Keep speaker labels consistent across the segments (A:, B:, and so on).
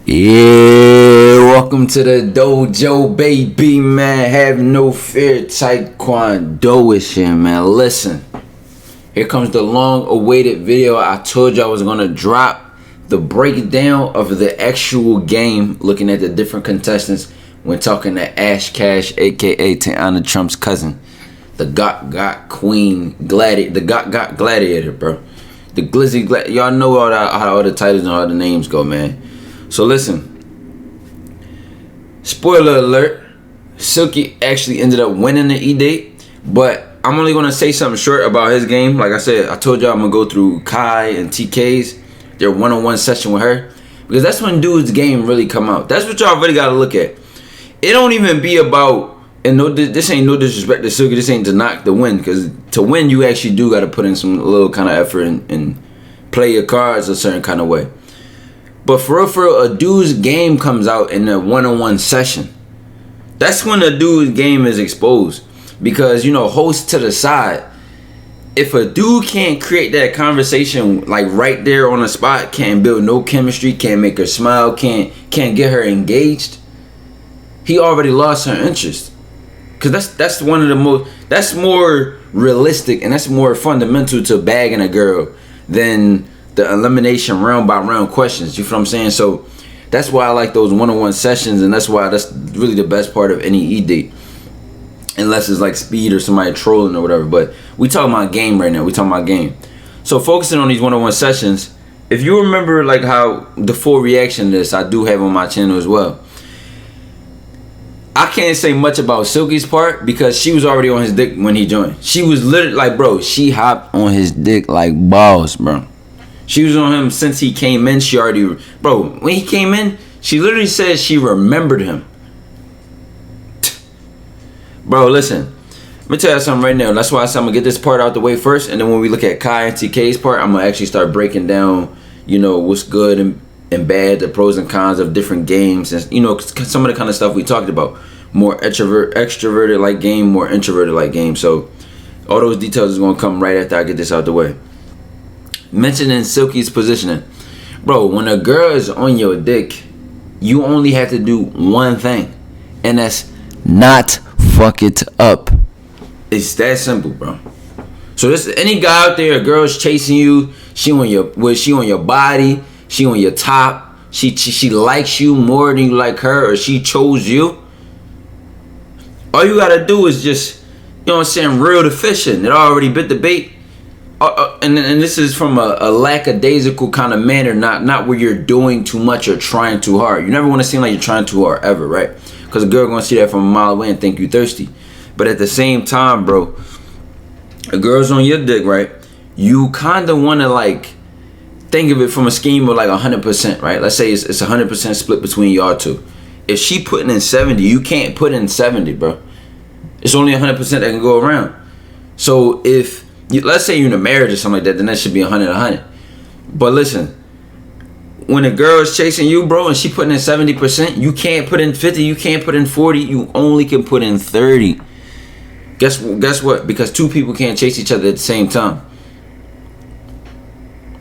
A: Yeah, welcome to the dojo, baby, man. Have no fear, TyKwonDoe is here, man. Listen, here comes the long-awaited video. I told you I was gonna drop the breakdown of the actual game, looking at the different contestants when talking to Ash Cash, aka Tiana Trump's cousin, the Got Queen Gladiator, the Got Gladiator, bro. The Glizzy Gladiator. Y'all know how all the titles and all the names go, man. So listen, spoiler alert, Silky actually ended up winning the EDate, but I'm only going to say something short about his game. Like I said, I told y'all I'm going to go through Kai and TK's, their one-on-one session with her, because that's when dude's game really come out. That's what y'all really got to look at. It don't even be about, and no, this ain't no disrespect to Silky, this ain't to knock the win, because to win you actually do got to put in some little kind of effort and play your cards a certain kind of way. But for real, a dude's game comes out in a one-on-one session. That's when a dude's game is exposed. Because, you know, host to the side, if a dude can't create that conversation like right there on the spot, can't build no chemistry, can't make her smile, can't get her engaged, he already lost her interest. Because that's one of the most, that's more realistic and that's more fundamental to bagging a girl than the elimination round by round questions. You feel what I'm saying? So that's why I like those one-on-one sessions, and that's why that's really the best part of any EDate, unless it's like speed or somebody trolling or whatever. But we talking about game right now. We talking about game. So focusing on these one-on-one sessions, if you remember like how the full reaction to this I do have on my channel as well, I can't say much about Silky's part because she was already on his dick when he joined. She was literally like, bro, she hopped on his dick like balls, bro. She was on him since he came in. She already, bro, when he came in, she literally said she remembered him. Bro, listen, let me tell you something right now. That's why I said I'm going to get this part out the way first. And then when we look at Kai and TK's part, I'm going to actually start breaking down, you know, what's good and bad, the pros and cons of different games. And, you know, some of the kind of stuff we talked about. More extroverted like game, more introverted like game. So all those details is going to come right after I get this out the way. Mentioning Silky's positioning, bro, when a girl is on your dick, you only have to do one thing, and that's not fuck it up. It's that simple, bro. So this, any guy out there, a girl's chasing you, she on your body, she on your top, she likes you more than you like her, or she chose you. All you gotta do is just, you know what I'm saying, reel the fish in. It already bit the bait. And this is from a lackadaisical kind of manner, not where you're doing too much or trying too hard. You never want to seem like you're trying too hard ever, right? Because a girl gonna see that from a mile away and think you thirsty. But at the same time, bro, a girl's on your dick, right? You kind of want to like think of it from a scheme of like 100%, right? Let's say it's 100% split between y'all two. If she putting in 70, you can't put in 70, bro. It's only 100% that can go around. So if let's say you're in a marriage or something like that, then that should be 100. But listen, when a girl is chasing you, bro, and she putting in 70%, you can't put in 50, you can't put in 40, you only can put in 30. Guess what? Because two people can't chase each other at the same time.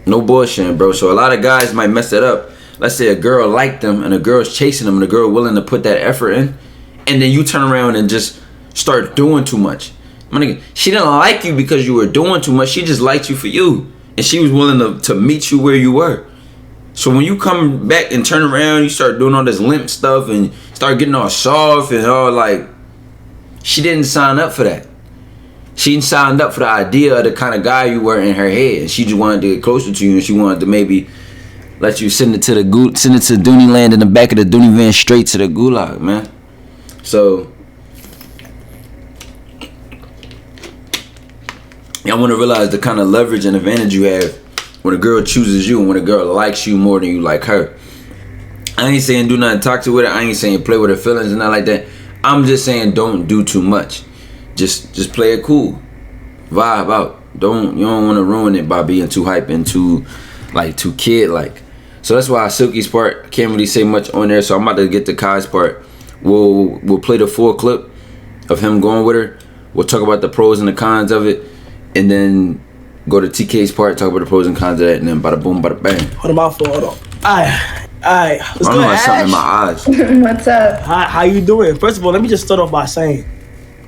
A: No bullshit, bro. So a lot of guys might mess that up. Let's say a girl liked them and a girl's chasing them and a girl willing to put that effort in, and then you turn around and just start doing too much. She didn't like you because you were doing too much. She just liked you for you. And she was willing to meet you where you were. So when you come back and turn around, you start doing all this limp stuff and start getting all soft and all like, she didn't sign up for that. She signed up for the idea of the kind of guy you were in her head. She just wanted to get closer to you, and she wanted to maybe let you send it to Dooney Land in the back of the Dooney van straight to the gulag, man. So I want to realize the kind of leverage and advantage you have when a girl chooses you and when a girl likes you more than you like her. I ain't saying do nothing toxic with her. I ain't saying play with her feelings and nothing like that. I'm just saying don't do too much. Just play it cool. Vibe out. You don't want to ruin it by being too hype and too kid-like. So that's why Silky's part, can't really say much on there. So I'm about to get to Kai's part. We'll play the full clip of him going with her. We'll talk about the pros and the cons of it. And then go to TK's part, talk about the pros and cons of that, and then bada boom, bada bang.
B: Hold on. Alright. Alright, let's
A: I
B: go
A: don't know something in my
B: Ash.
A: eyes.
C: What's up?
B: How you doing? First of all, let me just start off by saying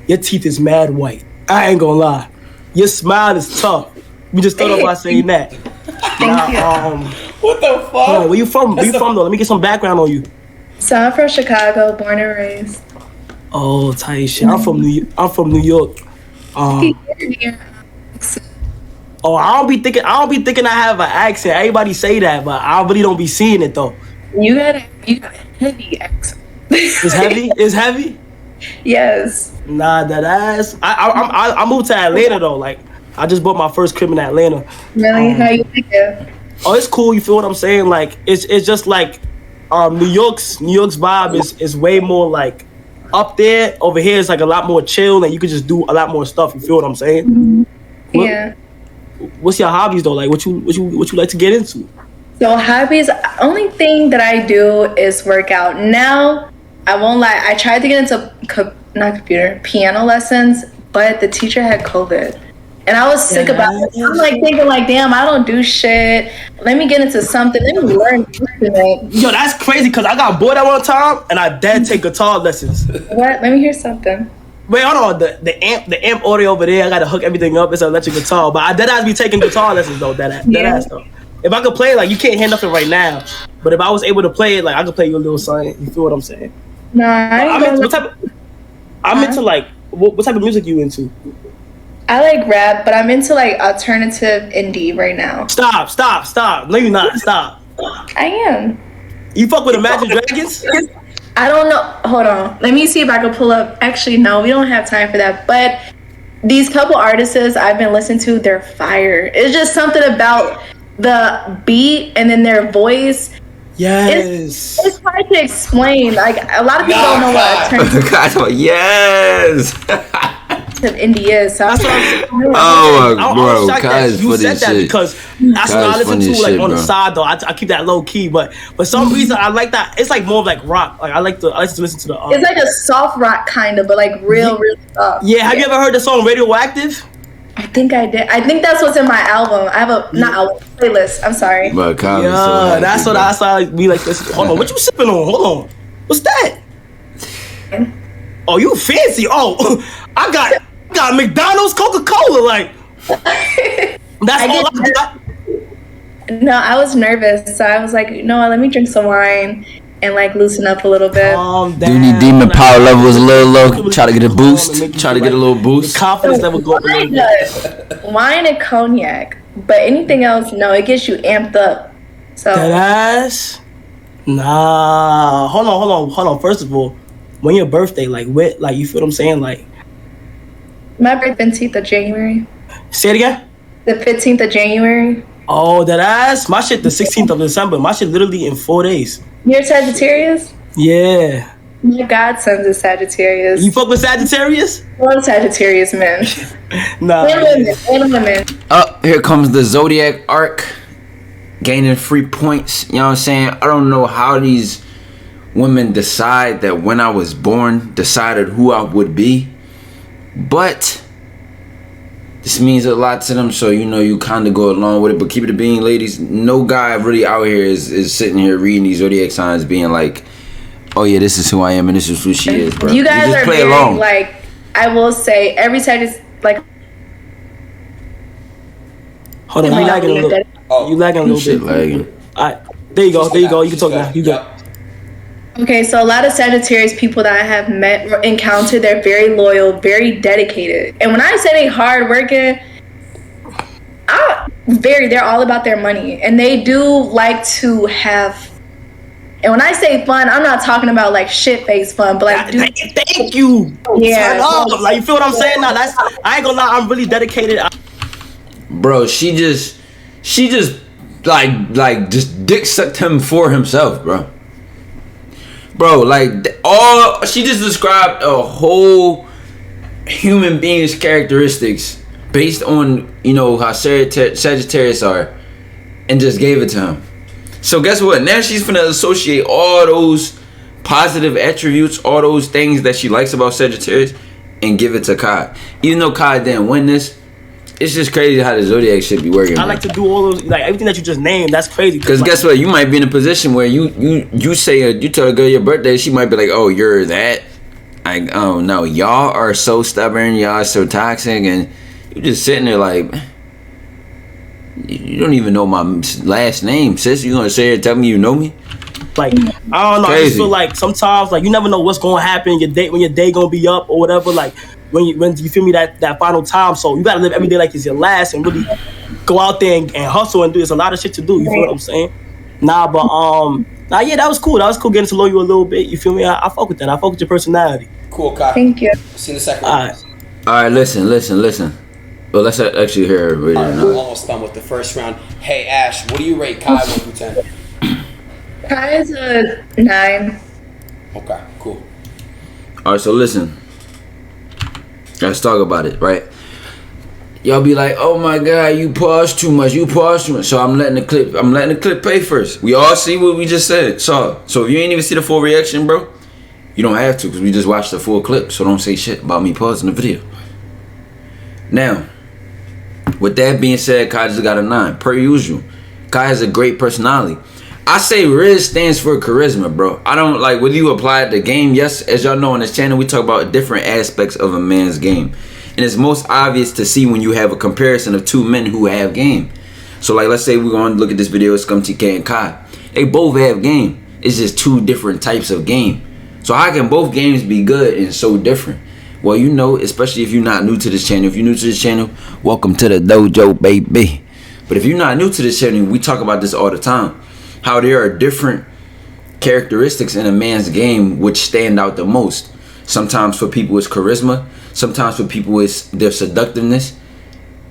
B: your teeth is mad white. I ain't gonna lie. Your smile is tough. Let me just start off by saying that.
C: Thank you.
D: What the fuck?
B: Hold on, where you from? Where you from though? Let me get some background on you.
C: So I'm from Chicago, born and raised.
B: Oh, tight shit. I'm from New York. Oh, I don't be thinking I have an accent. Everybody say that, but I really don't be seeing it though.
C: You got a heavy accent.
B: It's heavy. It's heavy.
C: Yes.
B: Nah, that ass. I moved to Atlanta though. Like I just bought my first crib in Atlanta.
C: Really? How you think it?
B: Oh, it's cool. You feel what I'm saying? Like it's just like New York's vibe is way more like up there. Over here it's like a lot more chill and you could just do a lot more stuff. You feel what I'm saying?
C: Mm-hmm. Yeah.
B: What's your hobbies though? Like what you like to get into?
C: So hobbies, only thing that I do is work out. Now, I won't lie, I tried to get into piano lessons, but the teacher had COVID. And I was sick about it. I'm like thinking like, damn, I don't do shit. Let me get into something. Let me learn something.
B: Yo, that's crazy because I got bored at one time and I did take guitar lessons.
C: What? Let me hear something.
B: Wait, hold on. The amp audio over there, I gotta hook everything up. It's an electric guitar. But I dead be taking guitar lessons though, that ass though. If I could play, like you can't hear nothing right now. But if I was able to play it, like I could play you a little something. You feel what I'm saying?
C: No,
B: I'm into like what type of music you into?
C: I like rap, but I'm into like alternative indie right now.
B: Stop. No, you're not. Stop.
C: I am.
B: You fuck with Imagine Dragons?
C: I don't know. Hold on. Let me see if I can pull up. Actually, no, we don't have time for that. But these couple artists I've been listening to, they're fire. It's just something about the beat and then their voice.
B: Yes.
C: It's hard to explain. Like a lot of people don't know what alternative
A: Yes.
C: indie is. So
B: That's what I'm saying.
A: Oh, bro,
B: shocked that you said that
A: shit.
B: because that's what I listen
A: funny
B: to like
A: shit,
B: on the
A: bro.
B: side though. I keep that low key, but for some reason I like that. It's like more of like rock. Like I like to listen to the.
C: it's like a soft rock kind of, but like real soft.
B: Yeah, have you ever heard the song Radioactive?
C: I think I did. I think that's what's in my album. I have playlist. I'm sorry.
A: But
B: Yeah, that's what I saw. Be like this. Hold on, what you sipping on? Hold on, what's that? Oh, you fancy? Oh, I got McDonald's, Coca-Cola. Like that's all I got.
C: No, I was nervous, so I was like, you know what? Let me drink some wine and like loosen up a little bit.
A: Do you need demon power levels a little low? Try to get a boost. Try to get a little boost.
B: The confidence level go up.
C: Wine and cognac, but anything else, no, it gets you amped up. So
B: Deadass? Nah. Hold on. First of all, when your birthday, like what? Like you feel what I'm saying? Like
C: my birthday 15th of January.
B: Say it again.
C: The 15th of January.
B: Oh, deadass. My shit the 16th of December. My shit literally in 4 days.
C: You're Sagittarius?
B: Yeah.
C: My godson's a Sagittarius.
B: You fuck with Sagittarius?
C: One Sagittarius men.
B: Nah.
C: And women.
A: Oh, here comes the Zodiac arc. Gaining free points. You know what I'm saying? I don't know how these women decide that when I was born, decided who I would be. But this means a lot to them, so you kind of go along with it. But keep it being, ladies, no guy really out here is sitting here reading these zodiac signs being like, oh yeah, this is who I am and this is who she is, bro.
C: You guys
A: just
C: are
A: play
C: very,
A: along.
C: like, I will say, every Sagittarius, like...
B: Hold on, you lagging a little. You lagging a little
A: Shit
B: bit.
A: lagging.
B: Alright, there you go. You can talk now. You got.
C: Okay, so a lot of Sagittarius people that I have met or encountered, they're very loyal, very dedicated. And when I say they hardworking, they're all about their money. And they do like to have, and when I say fun, I'm not talking about like shit-faced fun, but like
B: Thank you.
C: Yeah.
B: Turn up. Like you feel what I'm saying? Now I ain't gonna lie, I'm really dedicated.
A: Bro, she just like just dick sucked him for himself, bro. Bro, like she just described a whole human being's characteristics based on how Sagittarius are, and just gave it to him. So guess what? Now she's gonna associate all those positive attributes, all those things that she likes about Sagittarius, and give it to Kai. Even though Kai didn't win this, it's just crazy how the zodiac shit be working.
B: I like to do all those, like everything that you just named. That's crazy.
A: Because
B: like,
A: guess what? You might be in a position where you say you tell a girl your birthday, she might be like, oh, you're that. Like, oh no, y'all are so stubborn, y'all are so toxic, and you're just sitting there like, you don't even know my last name, sis. You gonna say it? Tell me you know me?
B: Like, I don't know. Crazy. I just feel like sometimes, like, you never know what's gonna happen. When your day gonna be up or whatever. Like, when you feel me, that final time. So you gotta live every day like it's your last and really go out there and hustle and do. There's a lot of shit to do. You feel what I'm saying? Yeah, that was cool. That was cool getting to know you a little bit. You feel me? I fuck with that. I fuck with your personality.
D: Cool, Kai.
C: Thank you.
D: See you in a second.
A: All right, listen. Well, let's actually hear everybody.
D: All right, we're almost done with the first round. Hey, Ash, what do you rate Kai 1 through 10?
C: Kai is a 9.
D: Okay, cool.
A: All right, so listen. Let's talk about it, right? Y'all be like, oh my God, you pause too much. So I'm letting the clip play first. We all see what we just said. So if you ain't even see the full reaction, bro, you don't have to, because we just watched the full clip. So don't say shit about me pausing the video. Now, with that being said, Kai just got a 9. Per usual. Kai has a great personality. I say Riz stands for charisma, bro. I don't like whether you apply it to game. Yes, as y'all know on this channel, we talk about different aspects of a man's game. And it's most obvious to see when you have a comparison of two men who have game. So like, let's say we're going to look at this video of Scum Tk and Kai. They both have game. It's just two different types of game. So how can both games be good and so different? Well, you know, especially if you're not new to this channel. If you're new to this channel, welcome to the dojo, baby. But if you're not new to this channel, we talk about this all the time. How there are different characteristics in a man's game which stand out the most. Sometimes for people it's charisma. Sometimes for people it's their seductiveness.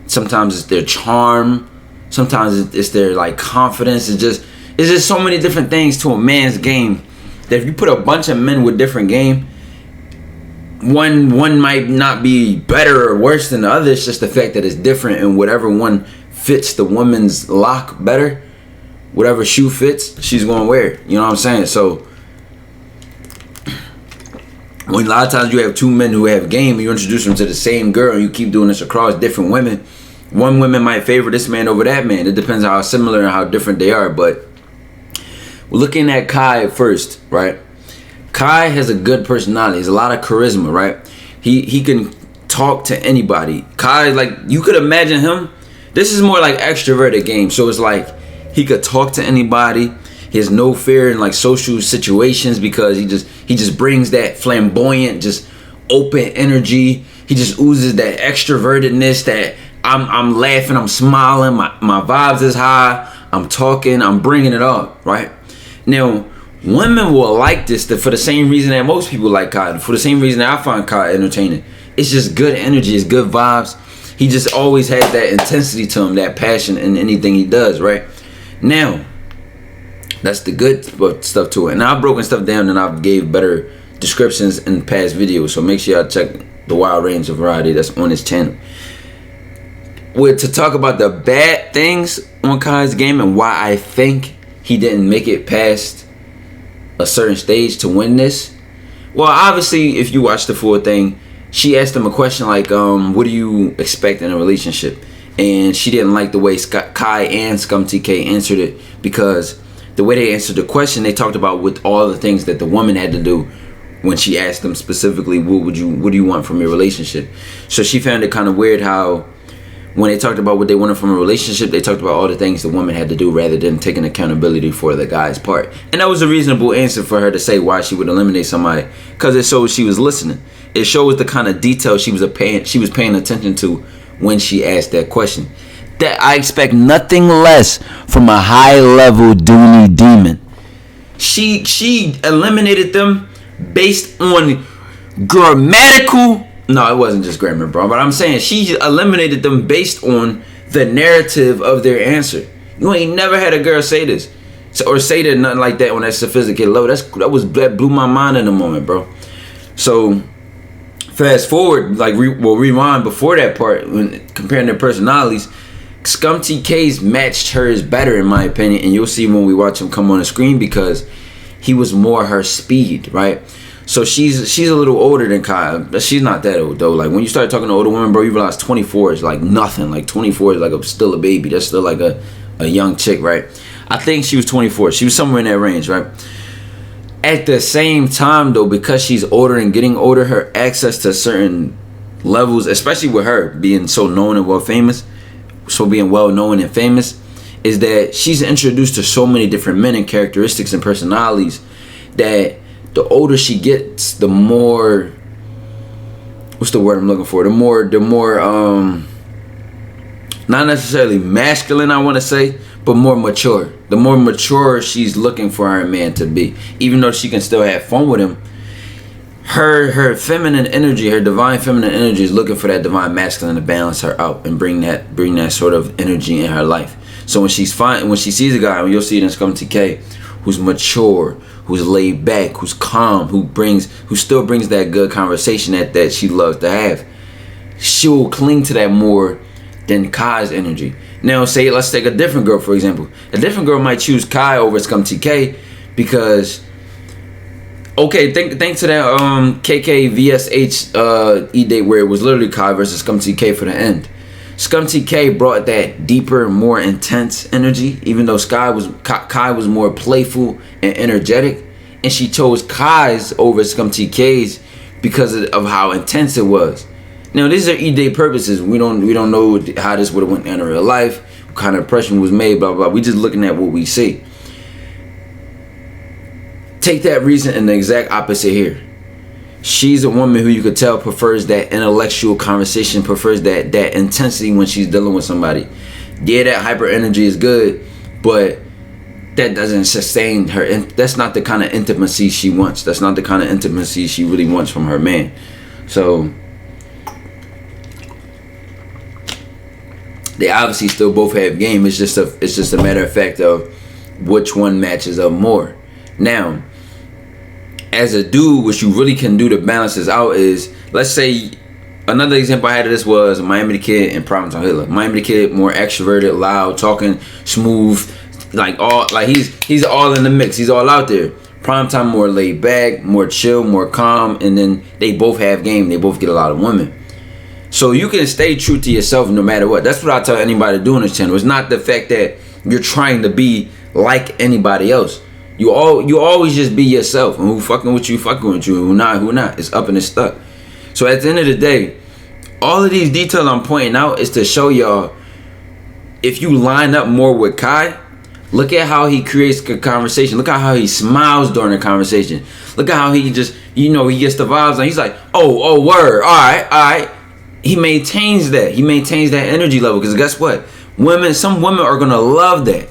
A: Sometimes it's their charm. Sometimes it's their like confidence. It's just so many different things to a man's game that if you put a bunch of men with different game, one might not be better or worse than the other. It's just the fact that it's different, and whatever one fits the woman's lock better, whatever shoe fits, she's gonna wear it. You know what I'm saying? So when a lot of times you have two men who have game and you introduce them to the same girl and you keep doing this across different women, one woman might favor this man over that man. It depends on how similar and how different they are. But we're looking at Kai first, right? Kai has a good personality. He's a lot of charisma, right? He can talk to anybody. Kai, like, you could imagine him. This is more like extroverted game. So it's like he could talk to anybody. He has no fear in like social situations because he just brings that flamboyant, just open energy. He just oozes that extrovertedness that I'm laughing, I'm smiling, my vibes is high, I'm talking, I'm bringing it up, right? Now, women will like this for the same reason that most people like Kai, for the same reason that I find Kai entertaining. It's just good energy, it's good vibes. He just always has that intensity to him, that passion in anything he does, right? Now, that's the good stuff to it. And I've broken stuff down and I've gave better descriptions in past videos. So make sure y'all check the wide range of variety that's on this channel. To talk about the bad things on Kai's game and why I think he didn't make it past a certain stage to win this. Well, obviously, if you watch the full thing, she asked him a question like, what do you expect in a relationship? And she didn't like the way Kai and Scum Tk answered it, because the way they answered the question, they talked about with all the things that the woman had to do when she asked them specifically, what do you want from your relationship? So she found it kind of weird how when they talked about what they wanted from a relationship, they talked about all the things the woman had to do rather than taking accountability for the guy's part. And that was a reasonable answer for her to say why she would eliminate somebody, because it shows she was listening. It shows the kind of detail she was paying attention to when she asked that question. That I expect nothing less from a high-level Dooney demon. She eliminated them based on grammatical. No, it wasn't just grammar, bro. But I'm saying she eliminated them based on the narrative of their answer. You ain't never had a girl say this, or say that nothing like that on that sophisticated level. That blew my mind in a moment, bro. So fast forward, like we'll rewind before that part when comparing their personalities. Scum Tk's matched hers better in my opinion, and you'll see when we watch him come on the screen because he was more her speed, right? So she's a little older than Kai. But she's not that old though. Like when you start talking to older women, bro, you realize 24 is like nothing. Like 24 is like still a baby. That's still like a young chick, right? I think she was 24. She was somewhere in that range, right? At the same time though, because she's older and getting older, her access to certain levels, especially with her being so known and well known and famous, is that she's introduced to so many different men and characteristics and personalities that the older she gets, the more, what's the word I'm looking for? The more not necessarily masculine, I want to say, but more mature. The more mature she's looking for her man to be, even though she can still have fun with him. Her feminine energy, her divine feminine energy, is looking for that divine masculine to balance her out and bring that sort of energy in her life. So when she sees a guy, and you'll see it in Scum Tk, who's mature, who's laid back, who's calm, who still brings that good conversation that she loves to have, she'll cling to that more than Kai's energy. Now, let's take a different girl, for example. A different girl might choose Kai over Scum Tk because, okay, think to that KK VSH EDate where it was literally Kai versus Scum Tk for the end. Scum Tk brought that deeper, more intense energy, even though Kai was more playful and energetic, and she chose Kai's over Scum Tk's because of how intense it was. Now, these are EDate purposes. We don't know how this would have went in real life, what kind of impression was made, blah, blah, blah. We just looking at what we see. Take that reason and the exact opposite here. She's a woman who you could tell prefers that intellectual conversation, prefers that intensity when she's dealing with somebody. Yeah, that hyper energy is good, but that doesn't sustain her. And that's not the kind of intimacy she wants. That's not the kind of intimacy she really wants from her man. So they obviously still both have game. It's just a matter of fact of which one matches up more. Now, as a dude, what you really can do to balance this out is, let's say, another example I had of this was Miami the Kid and Primetime Hitler. Miami the Kid, more extroverted, loud, talking, smooth, he's all in the mix. He's all out there. Primetime more laid back, more chill, more calm, and then they both have game. They both get a lot of women. So you can stay true to yourself no matter what. That's what I tell anybody to do on this channel. It's not the fact that you're trying to be like anybody else. You always just be yourself, and who fucking with you, who not. It's up and it's stuck. So at the end of the day, all of these details I'm pointing out is to show y'all, if you line up more with Kai, look at how he creates a conversation. Look at how he smiles during a conversation. Look at how he just, he gets the vibes and he's like, oh, word, all right. He maintains that. He maintains that energy level, because guess what? Some women are gonna love that.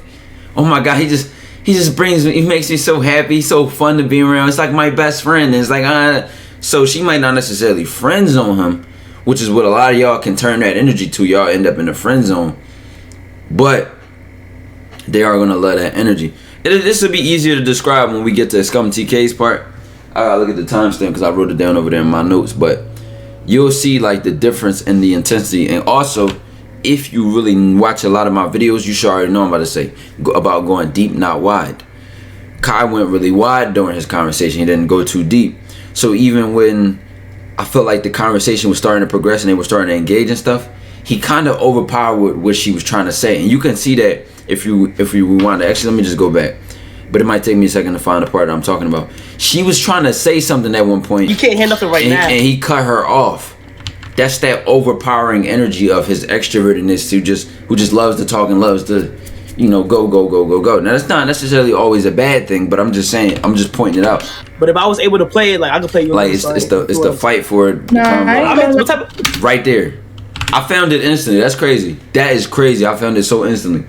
A: Oh my God, he just he makes me so happy, so fun to be around. It's like my best friend. And it's like, so she might not necessarily friend zone him, which is what a lot of y'all can turn that energy to. Y'all end up in the friend zone, but they are gonna love that energy. This will be easier to describe when we get to Scum Tk's part. I gotta look at the timestamp because I wrote it down over there in my notes, but you'll see like the difference in the intensity. And also, if you really watch a lot of my videos, you should already know I'm about to say about going deep, not wide. Kai went really wide during his conversation. He didn't go too deep. So even when I felt like the conversation was starting to progress and they were starting to engage and stuff, he kind of overpowered what she was trying to say. And you can see that if you rewind. Actually, let me just go back. But it might take me a second to find the part that I'm talking about. She was trying to say something at one point.
B: You can't hear nothing right now.
A: And he cut her off. That's that overpowering energy of his extrovertedness who just loves to talk and loves to, go. Now that's not necessarily always a bad thing, but I'm just saying, I'm just pointing it out.
B: But if I was able to play it, like I could play you.
A: Like it's the fight for it. Right there. I found it instantly. That's crazy. That is crazy. I found it so instantly.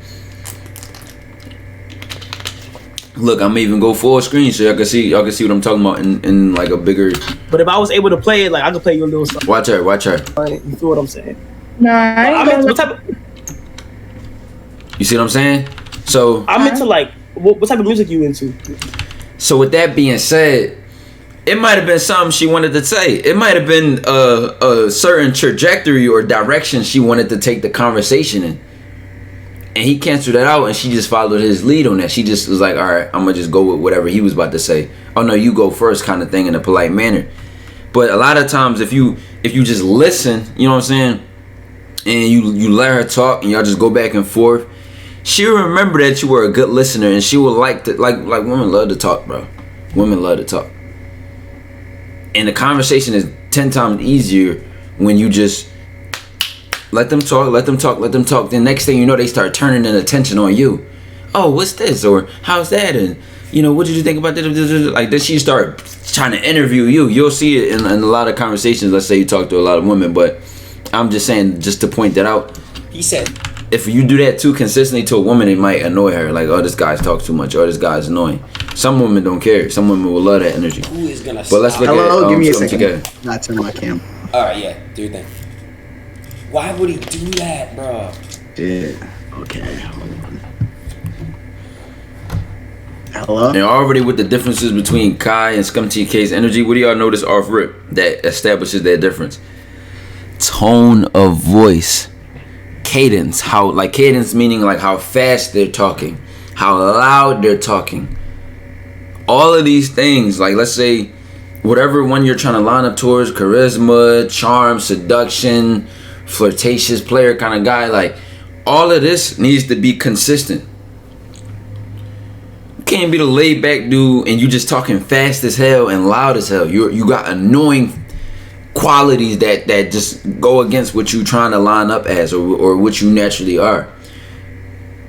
A: Look, I'm even go full screen so y'all can see what I'm talking about in like a bigger.
B: But if I was able to play it, like I could play you a little something.
A: Watch her.
B: You feel what I'm saying?
C: No,
A: You see what I'm saying? So
B: I'm into like what type of music you into?
A: So with that being said, it might have been something she wanted to say. It might have been a certain trajectory or direction she wanted to take the conversation in. And he canceled that out, and she just followed his lead on that. She just was like, all right, I'm going to just go with whatever he was about to say. oh no, you go first kind of thing in a polite manner. But a lot of times if you just listen, you know what I'm saying, and you let her talk and y'all just go back and forth, she'll remember that you were a good listener, and she will like women love to talk, bro. Women love to talk. And the conversation is 10 times easier when you just let them talk. The next thing you know, they start turning their attention on you. Oh, what's this? Or how's that? And you know, what did you think about this? Like then she start trying to interview you. You'll see it in a lot of conversations. Let's say you talk to a lot of women, but I'm just saying, just to point that out.
D: He said,
A: if you do that too consistently to a woman, it might annoy her. Like, oh, this guy's talk too much. Or this guy's annoying. Some women don't care. Some women will love that energy.
D: who is gonna?
A: But let's look
E: Hello,
A: at
E: give me a
A: Scum
E: second.
A: Tk.
E: Not turn my cam.
D: All right, yeah, do your thing. Why would he do that, bro?
E: Shit. Okay. Hold on. Hello.
A: And already with the differences between Kai and Scum Tk's energy, what do y'all notice off rip that establishes that difference? Tone of voice, cadence. Cadence meaning like how fast they're talking, how loud they're talking. All of these things, like let's say whatever one you're trying to line up towards, charisma, charm, seduction, flirtatious player kind of guy, like all of this needs to be consistent. You can't be the laid back dude and you just talking fast as hell and loud as hell. You got annoying qualities that just go against what you trying to line up as or what you naturally are.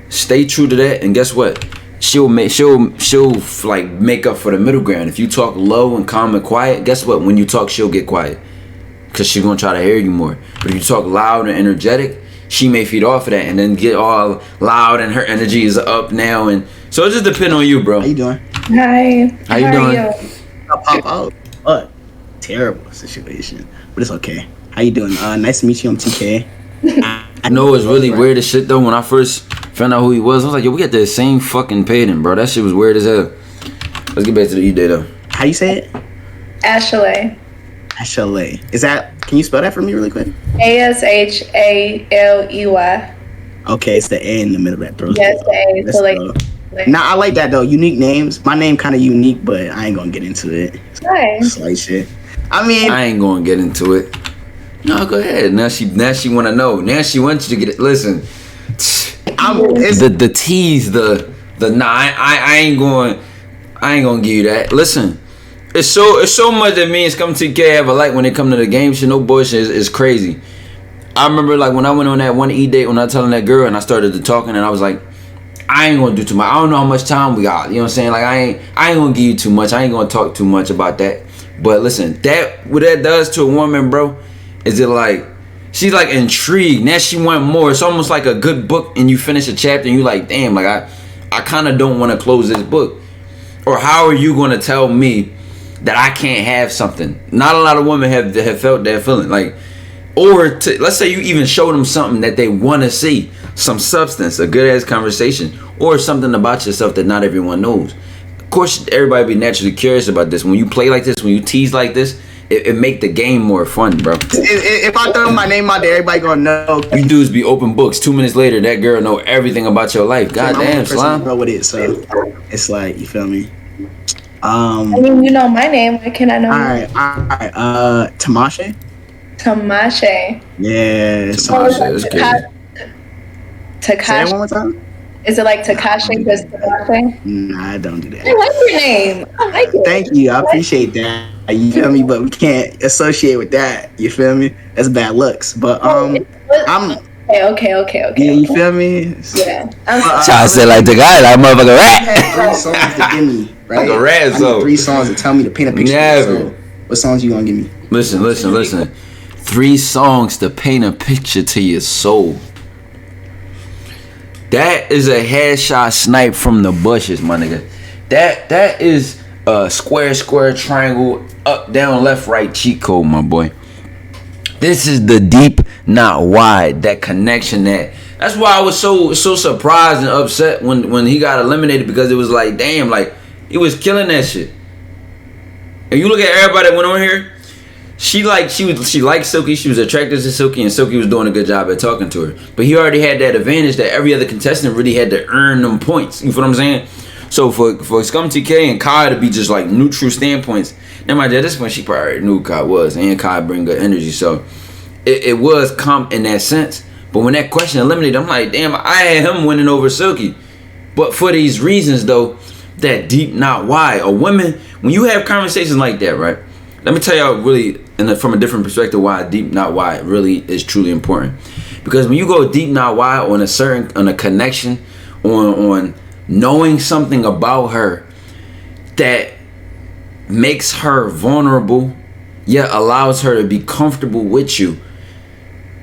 A: Stay true to that, and guess what? She'll like make up for the middle ground. If you talk low and calm and quiet, guess what? When you talk, she'll get quiet because she's gonna try to hear you more. But if you talk loud and energetic, she may feed off of that and then get all loud and her energy is up now. And so it just depends on you, bro.
E: How you doing?
C: Hi.
A: How you doing?
E: I'll pop out. What? Terrible situation, but it's okay. How you doing? Nice to meet you. I'm TK.
A: I know it's really weird as shit though. When I first found out who he was, I was like, yo, we got the same fucking painting, bro. That shit was weird as hell. Let's get back to the EDate though.
E: How you say it?
C: Ashley.
E: Ashley. Is that? Can you spell that for me really quick?
C: ASHALEY.
E: Okay, it's the A in the middle that throws.
C: Yes, the A.
E: Let's
C: So like.
E: go. Nah, I like that though. Unique names. My name kind of unique, but I ain't gonna get into it.
C: Nice.
E: Slight shit. I mean,
A: I ain't gonna get into it. No, go ahead. Now she want to know. Now she wants you to get it. Listen,
E: it's
A: the tease, the nah. I ain't gonna give you that. Listen, it's so much that me and Scum Tk have alike when it come to the game shit. No bullshit is crazy. I remember like when I went on that one EDate when I telling that girl and I started to talking and I was like, I ain't gonna do too much. I don't know how much time we got. You know what I'm saying? Like I ain't gonna give you too much. I ain't gonna talk too much about that. But listen, what that does to a woman, bro, is it like she's like intrigued. Now she want more. It's almost like a good book and you finish a chapter and you like, damn, like I kind of don't want to close this book. Or how are you gonna tell me that I can't have something? Not a lot of women have felt that feeling. Like, or let's say you even show them something that they want to see, some substance, a good ass conversation, or something about yourself that not everyone knows. Of course, everybody be naturally curious about this. When you play like this, when you tease like this, it make the game more fun, bro.
E: if I throw my name out there, everybody gonna know.
A: You dudes be open books. 2 minutes later, that girl know everything about your life. God damn, Slime.
E: Know what it is, so it's like, you feel me?
C: I mean, you know my name. Why can't I know?
E: All right. Tamashe.
C: Tamashe.
E: Yeah.
A: That's good.
E: Say it
C: Takashi.
E: one more time.
C: Is it like Takashi plus Tamashe?
E: Nah, I don't do that.
C: I like your name. I like it.
E: Thank you. I appreciate that. You feel me? But we can't associate with that. You feel me? That's bad looks. But I'm.
C: Okay.
E: Yeah, you feel me?
C: Yeah.
A: I said like the guy, like motherfucker rat.
E: 3 songs to give me, right?
A: Like a rat,
E: I need
A: so
E: 3 songs to tell me to paint a picture.
A: Never.
E: So what songs you gonna give me?
A: Listen. 3 songs to paint a picture to your soul. That is a headshot snipe from the bushes, my nigga. That is a square, triangle, up, down, left, right cheat code, my boy. This is the deep, not wide. That connection. That's why I was so surprised and upset when he got eliminated, because it was like, damn, like he was killing that shit. And you look at everybody that went on here. She liked Silky. She was attracted to Silky, and Silky was doing a good job at talking to her. But he already had that advantage that every other contestant really had to earn them points. You feel what I'm saying? So for Scum Tk and Kai to be just like neutral standpoints, now my dad, at this point she probably already knew who Kai was, and Kai bring good energy, so it was comp in that sense. But when that question eliminated, I'm like, damn, I had him winning over Silky. But for these reasons though, that deep not why. A woman, when you have conversations like that, right? Let me tell y'all really, from a different perspective, why deep not why really is truly important. Because when you go deep not why on a connection, on knowing something about her that makes her vulnerable, yet allows her to be comfortable with you,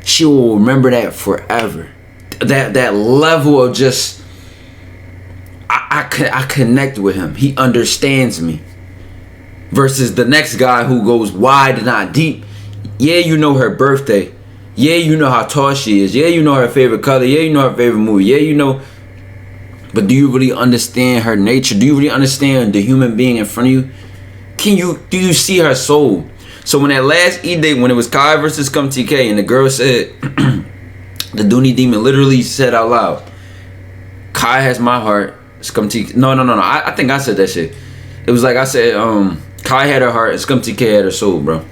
A: she will remember that forever. That level of just, I connect with him. He understands me. Versus the next guy who goes wide, not deep. Yeah, you know her birthday. Yeah, you know how tall she is. Yeah, you know her favorite color. Yeah, you know her favorite movie. Yeah, you know. But do you really understand her nature? Do you really understand the human being in front of you? Do you see her soul? So when that last E-Date, when it was Kai versus Scum Tk, and the girl said, the Dooney Demon literally said out loud, Kai has my heart, Scum Tk. No. I think I said that shit. It was like I said, Kai had her heart and Scum Tk had her soul, bro.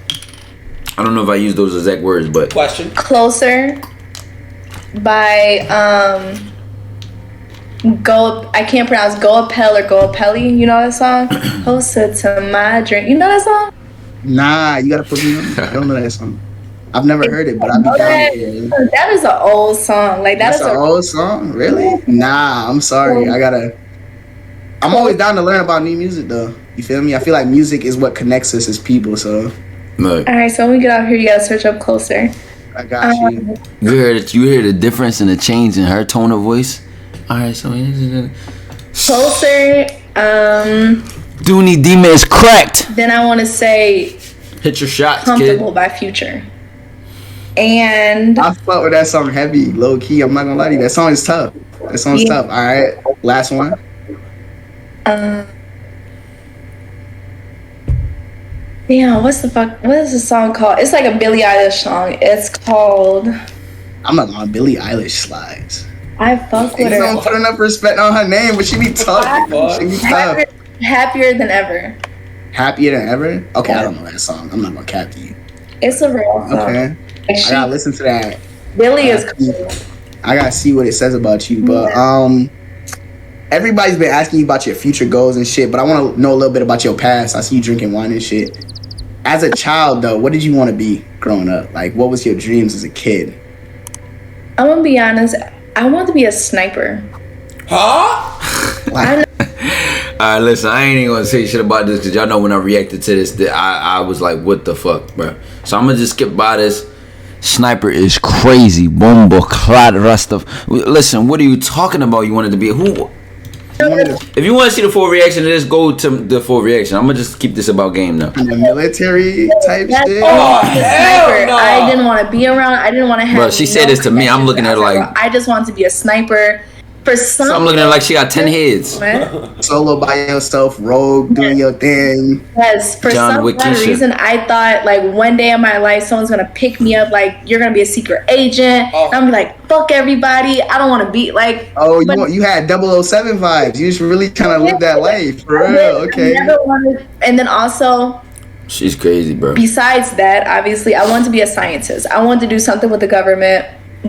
A: I don't know if I used those exact words, but
D: Question.
C: Closer by I can't pronounce Go Appel or Go Appelli. You know that song? Closer to my dream. You know that song?
E: Nah, you gotta put me on. I don't know that song. I've never heard it, but I've been down here.
C: That is an old song. Like
E: That's an old song? Really? Nah, I'm sorry. I'm always down to learn about new music though. You feel me? I feel like music is what connects us as people, so.
A: look.
C: All right, so when we get out here, you gotta search up Closer.
E: I got you.
A: You hear the difference in the change in her tone of voice? Alright, so
C: Closer,
A: Dooney Demon is cracked.
C: then I wanna say
A: Hit your shots,
C: Comfortable
A: kid.
C: by Future. And
E: I fuck with that song heavy, low key. I'm not gonna lie to you. That song is tough. Tough. All right, last one.
C: damn, what is the song called? It's like a Billie Eilish song. It's called
E: I'm not on Billie Eilish slides.
C: I fuck with
E: You
C: her.
E: don't put enough respect on her name, but she be tough. She be tough.
C: Happier Than Ever.
E: Happier Than Ever? Okay, I don't know that song. I'm not gonna cap to you.
C: It's a real song.
E: Okay. I gotta listen to that.
C: Billie is cool.
E: I gotta see what it says about you. But everybody's been asking you about your future goals and shit, but I wanna know a little bit about your past. I see you drinking wine and shit. As a child though, what did you want to be growing up? Like what was your dreams as a kid?
C: I'm gonna be honest, I want to be a sniper.
D: Huh?
E: Like,
A: Alright, listen, I ain't even gonna say shit about this because y'all know when I reacted to this that I was like, what the fuck, bro? So I'm gonna just skip by this. Sniper is crazy. Bomba, clot, rasta. Listen, what are you talking about? You wanted to be who? If you want to see the full reaction to this, go to the full reaction. I'm gonna just keep this about game now.
E: in the military type
C: That's
E: shit.
C: all.
D: hell
C: Sniper.
D: no.
C: I didn't want to be around. I didn't want to have.
A: Bro, she said this to me. I'm looking at her like.
C: I just wanted to be a sniper. For some,
A: So I'm looking at her like she got 10 heads.
E: Solo by yourself, rogue, doing your thing.
C: Yes, for
A: John
C: some
A: Wick
C: odd
A: Keisha.
C: reason, I thought like one day in my life, someone's gonna pick me up. Like you're gonna be a secret agent.
D: Oh.
C: And I'm gonna be like, fuck everybody. I don't want to be like.
E: Oh,
C: but-
E: you had 007 vibes. You just really kind of lived that life, for real. Okay.
C: I never wanted, and then also,
A: She's crazy, bro.
C: besides that, obviously, I wanted to be a scientist. I wanted to do something with the government.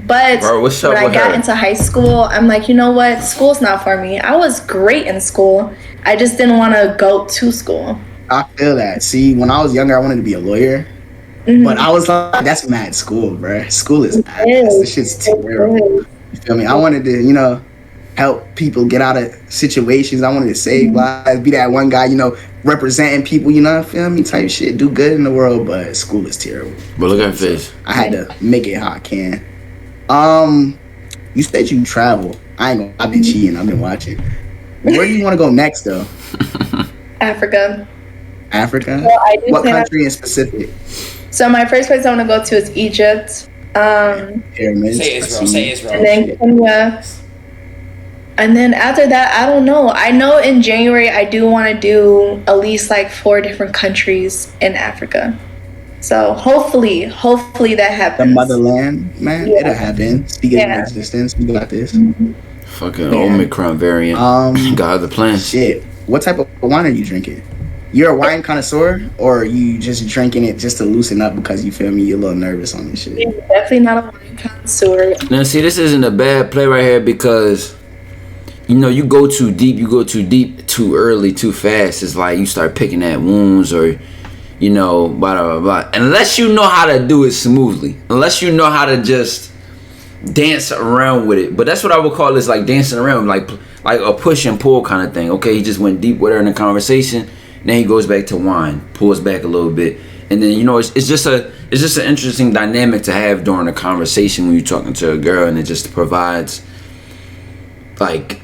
C: But
A: Bro, what's up
C: when I
A: with
C: got
A: her?
C: into high school, I'm like, you know what? School's not for me. I was great in school. I just didn't want to go to school.
E: I feel that. See, when I was younger, I wanted to be a lawyer. But I was like, that's mad school, bruh. School is ass. This shit's terrible. You feel me? I wanted to, help people get out of situations. I wanted to save lives, be that one guy, representing people, feel me? Type shit. Do good in the world, but school is terrible.
A: But look at her face.
E: I had to make it how I can. You said you travel. I've been cheating. I've been watching. Where do you want to go next, though?
C: Africa.
E: Africa?
C: Well, I do
E: What
C: plan on-
E: country in specific?
C: So my first place I want to go to is Egypt.
E: Pyramids.
D: Say Israel. Say Israel.
C: And then Kenya. And then after that, I don't know. I know in January I do want to do at least like 4 different countries in Africa. So hopefully that happens.
E: The motherland, man.
C: Yeah.
E: It'll happen. Speaking
C: Yeah.
E: of existence, we got this.
A: Fucking Omicron variant. Got other plans.
E: Shit. What type of wine are you drinking? You're a wine connoisseur, or are you just drinking it just to loosen up because you feel me? You're a little nervous on this shit.
C: Yeah, definitely not a wine connoisseur.
A: Now, see, this isn't a bad play right here because, you know, you go too deep too early, too fast. It's like you start picking at wounds or, you know, blah, blah, blah. Unless you know how to do it smoothly. Unless you know how to just dance around with it. But that's what I would call this, like dancing around, like a push and pull kind of thing. Okay, he just went deep with her in the conversation. Then he goes back to wine, pulls back a little bit, and then, you know, it's just an interesting dynamic to have during a conversation when you're talking to a girl, and it just provides like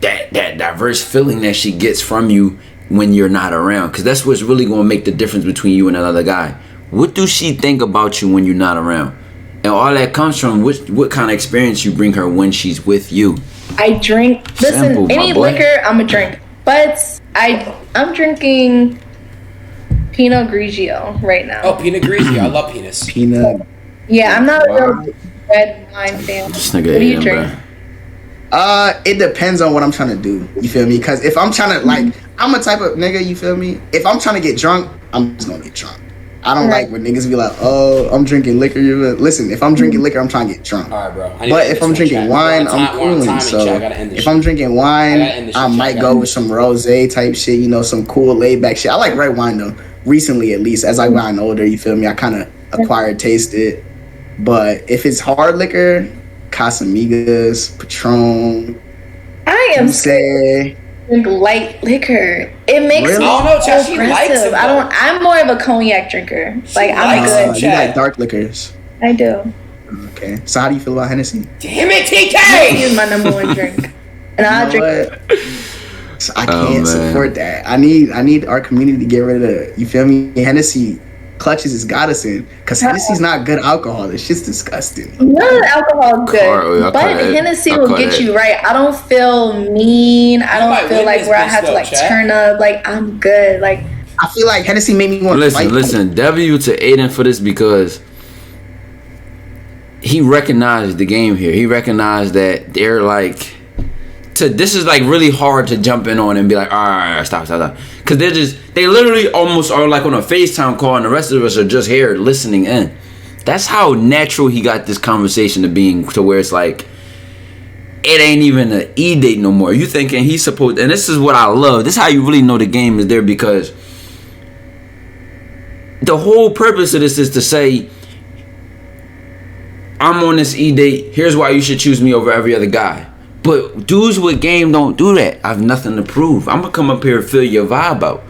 A: that diverse feeling that she gets from you when you're not around, because that's what's really going to make the difference between you and another guy. What do she think about you when you're not around? And all that comes from what kind of experience you bring her when she's with you.
C: I drink. Listen,
A: Simple,
C: any liquor, I'm a drink. But I'm drinking Pinot Grigio right now.
D: Oh, Pinot Grigio. I love penis.
E: Peanut.
C: Yeah, I'm not a real red wine fan.
A: This
C: What
A: nigga
C: do you
A: eating,
C: drink?
A: bro.
E: It depends on what I'm trying to do. You feel me? Because if I'm trying to, like, I'm a type of nigga, you feel me? If I'm trying to get drunk, I'm just gonna get drunk. I don't like when niggas be like, oh, I'm drinking liquor. Listen, if I'm drinking liquor, I'm trying to get drunk.
D: All right, bro.
E: But if I'm drinking wine, I'm cooling. So if I'm drinking wine, I might go with some rosé type shit, you know, some cool laid back shit. I like red wine though. Recently, at least, as I gotten older, you feel me? I kind of acquired taste it. But if it's hard liquor, Casamigos, Patron,
C: I am
E: say
C: drink light liquor. It makes
E: Really?
C: me
D: Oh, no, Chad, she likes
C: aggressive.
D: it,
C: I'm more of a cognac drinker. Like, I'm
D: likes
C: good.
D: it.
E: you like dark liquors.
C: I do.
E: Okay. So how do you feel about Hennessy?
D: Damn it,
C: Tea
D: TK!
C: is my number one drink, and I'll drink it.
E: So I can't support that. I need our community to get rid of the, you feel me? Hennessy clutches is goddessing, because Hennessy's not good alcohol. This shit's disgusting.
C: None of the alcohol is good, but Hennessy will get you right. I don't feel mean. I don't feel like where I have to like turn up. Like, I'm good. Like,
E: I feel like Hennessy made me want to fight.
A: Listen, W to Aiden for this, because he recognized the game here. He recognized that they're like, this is like really hard to jump in on and be like, all right, stop. Because they literally almost are like on a FaceTime call, and the rest of us are just here listening in. That's how natural he got this conversation to where it's like, it ain't even an E-date no more. You thinking he's supposed, and this is what I love. This is how you really know the game is there, because the whole purpose of this is to say, I'm on this E-date. Here's why you should choose me over every other guy. But dudes with game don't do that. I have nothing to prove. I'm gonna come up here and feel your vibe out.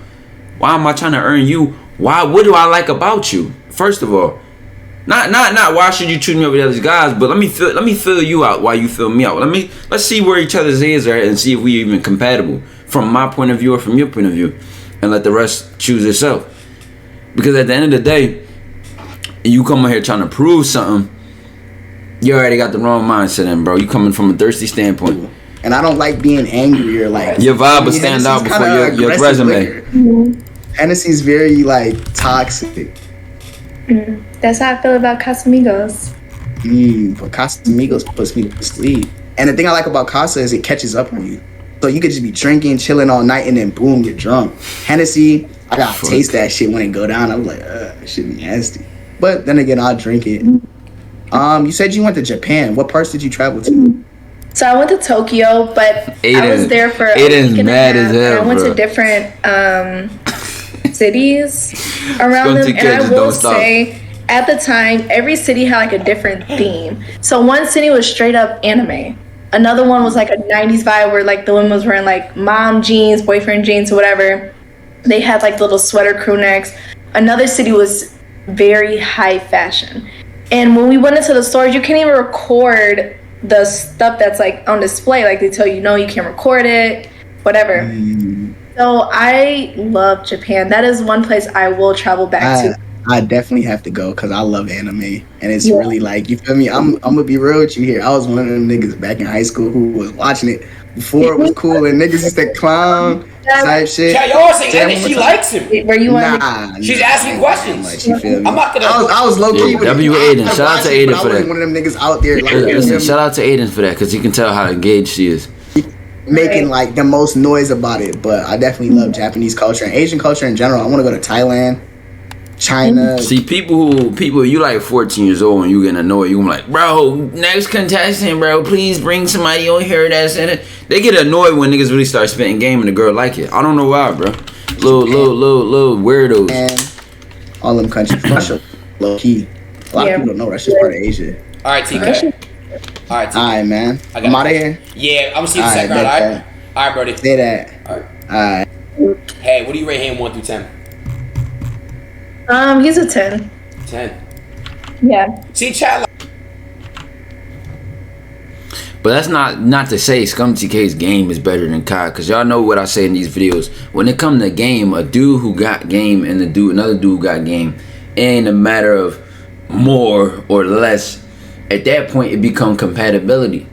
A: Why am I trying to earn you? What do I like about you? First of all, not why should you choose me over the other guys, but let me feel you out while you feel me out. Let's see where each other's heads are at and see if we even compatible from my point of view or from your point of view, and let the rest choose itself. Because at the end of the day, you come in here trying to prove something, you already got the wrong mindset in, bro. You coming from a thirsty standpoint.
E: And I don't like being angry or like,
A: your vibe will stand out before your resume.
E: Hennessy's very like toxic.
C: That's how I feel about Casamigos.
E: But Casamigos puts me to sleep. And the thing I like about Casa is it catches up on you. So you could just be drinking, chilling all night, and then boom, you're drunk. Hennessy, I gotta taste that shit when it go down. I'm like, shit nasty. But then again, I'll drink it. You said you went to Japan. What parts did you travel to?
C: So I went to Tokyo, but I was there for a week and a half. I went to different cities around them, and I will say, at the time, every city had like a different theme. So one city was straight up anime. Another one was like a 90s vibe where like the women was wearing like mom jeans, boyfriend jeans, or whatever. They had like little sweater crew necks. Another city was very high fashion. And when we went into the stores, you can't even record the stuff that's like on display. Like they tell you, no, you can't record it, whatever. So I love Japan. That is one place I will travel back to.
E: I definitely have to go because I love anime. And it's really like, you feel me? I'm going to be real with you here. I was one of them niggas back in high school who was watching it before it was cool and niggas used to clown type shit.
D: Y'all saying that she likes him.
C: Where you want?
D: She's asking questions.
E: Like, she feel me.
D: I'm not gonna.
E: I was low key with
A: W Aiden. Shout out to Aiden for that.
E: One of them niggas out there. Like,
A: Listen, shout out to Aiden for that because you can tell how engaged she is.
E: Making like the most noise about it, but I definitely love Japanese culture and Asian culture in general. I want to go to Thailand, China.
A: See, people, you like 14 years old and you getting annoyed. You like, bro, next contestant, bro, please bring somebody on here that's in it. They get annoyed when niggas really start spitting game and the girl like it. I don't know why, bro. Little weirdos.
E: And all them countries, Russia, low key. A lot of people don't know Russia's part of Asia.
D: All right, TK. All right,
E: man. I'm out of here.
D: Yeah, I'm gonna see you the second round. All right, buddy.
E: Say that.
D: All right. Hey, what do you rate him 1 through 10?
C: He's a 10.
D: 10.
C: Yeah.
D: See, chat.
A: But that's not to say Scum TK's game is better than Kai, because y'all know what I say in these videos. When it comes to game, a dude who got game and another dude who got game, ain't a matter of more or less. At that point, it become compatibility.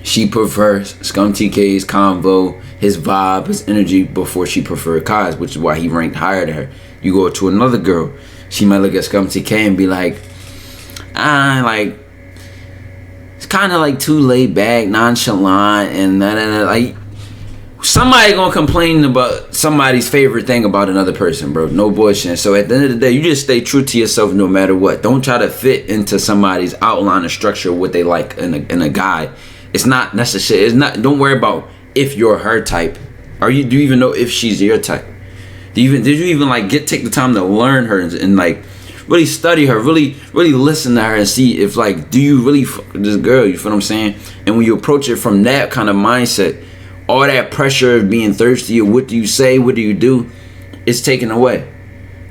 A: She prefers Scum TK's convo, his vibe, his energy before she preferred Kai's, which is why he ranked higher than her. You go to another girl, she might look at Scum TK and be like, like, it's kind of like too laid back, nonchalant, and like, somebody gonna complain about somebody's favorite thing about another person, bro. No bullshit. So at the end of the day, you just stay true to yourself no matter what. Don't try to fit into somebody's outline or structure of what they like in a guy. It's not necessary. It's not. Don't worry about if you're her type. Do you even know if she's your type? Did you even like take the time to learn her and like really study her, really listen to her and see if like, do you really fuck with this girl? You feel what I'm saying? And when you approach it from that kind of mindset, all that pressure of being thirsty or what do you say, what do you do, it's taken away.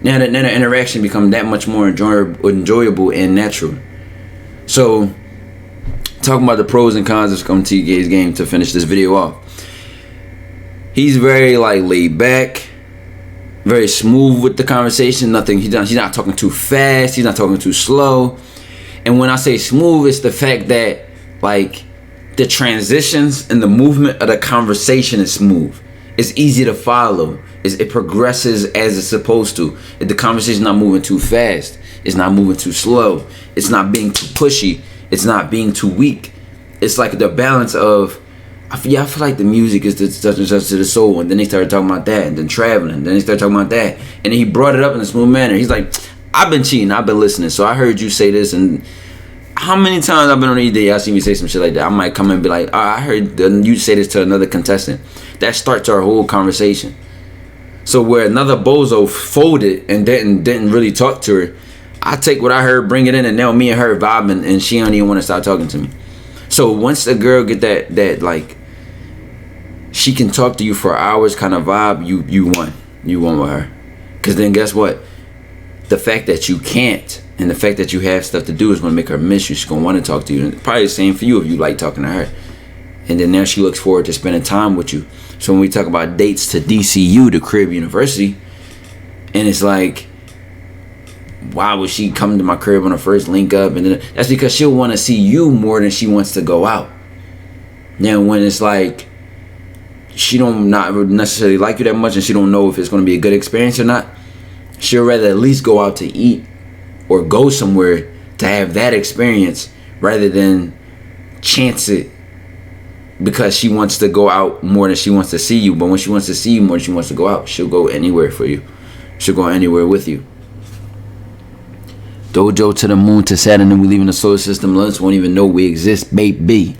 A: Now the interaction becomes that much more enjoyable and natural. So, talking about the pros and cons of Scum TK's game to finish this video off. He's very like laid back, very smooth with the conversation. He's not talking too fast. He's not talking too slow. And when I say smooth, it's the fact that like the transitions and the movement of the conversation is smooth. It's easy to follow. It progresses as it's supposed to. If the conversation's not moving too fast, it's not moving too slow, it's not being too pushy, it's not being too weak. It's like the balance of, I feel like the music is such and such to the soul, and then they started talking about that, and then traveling, then they started talking about that, and then he brought it up in a smooth manner. He's like, I've been cheating, I've been listening, so I heard you say this, and how many times I've been on EDate, y'all see me say some shit like that. I might come and be like, I heard you say this to another contestant. That starts our whole conversation. So where another bozo folded and didn't really talk to her, I take what I heard, bring it in, and now me and her vibing, and she don't even want to start talking to me. So once the girl get that like, she can talk to you for hours kind of vibe, you won with her. Because then guess what? The fact that you can't, and the fact that you have stuff to do is going to make her miss you. She's going to want to talk to you. And probably the same for you if you like talking to her. And then now she looks forward to spending time with you. So when we talk about dates to DCU, to Crib University, and it's like, why would she come to my crib on her first link up? And then that's because she'll want to see you more than she wants to go out. Now when it's like, she don't not necessarily like you that much and she don't know if it's going to be a good experience or not, she'll rather at least go out to eat or go somewhere to have that experience rather than chance it because she wants to go out more than she wants to see you. But when she wants to see you more than she wants to go out, she'll go anywhere for you. She'll go anywhere with you. Dojo to the moon to Saturn, and we leaving the solar system. Lunch won't even know we exist, baby.